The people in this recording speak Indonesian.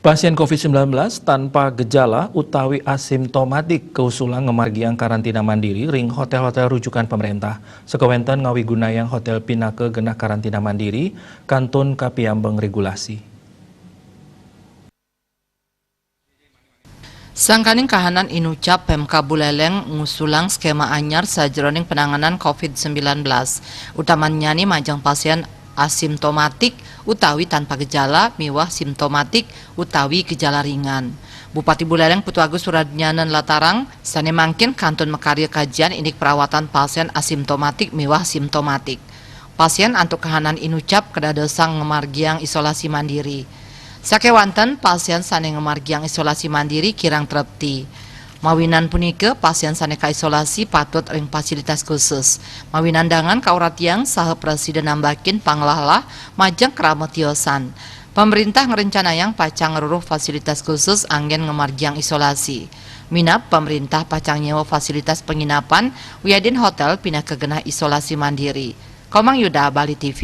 Pasien COVID-19 tanpa gejala utawi asimptomatik keusulan ngemargiang karantina mandiri ring hotel-hotel rujukan pemerintah. Sekewenten ngawi gunayang hotel Pinake genah karantina mandiri kantun kapiambeng regulasi. Sangkaning kahanan inucap Pemka Buleleng ngusulang skema anyar sajroning penanganan COVID-19. Utamanya nih majang pasien asimptomatik utawi tanpa gejala miwah simptomatik utawi gejala ringan. Bupati Buleleng Putu Agus Suradnyanan Latarang sane mangkin kantun mekarya kajian indik perawatan pasien asimptomatik miwah simptomatik. Pasien antuk kahanan inucap kedadesang ngemargiang isolasi mandiri. Sakewanten pasien sane ngemargiang isolasi mandiri kirang trepti. Mawinan punike pasien sane ka isolasi patut ring fasilitas khusus. Mawinandangan kauratiang saha presiden nambakin panglahlah majang keramatiosan. Pemerintah ngerencanayang pacang ngeruruh fasilitas khusus anggen ngemargiang isolasi. Minap pemerintah pacang nyewa fasilitas penginapan Wiyadin Hotel pindah ke genah isolasi mandiri. Komang Yuda, Bali TV.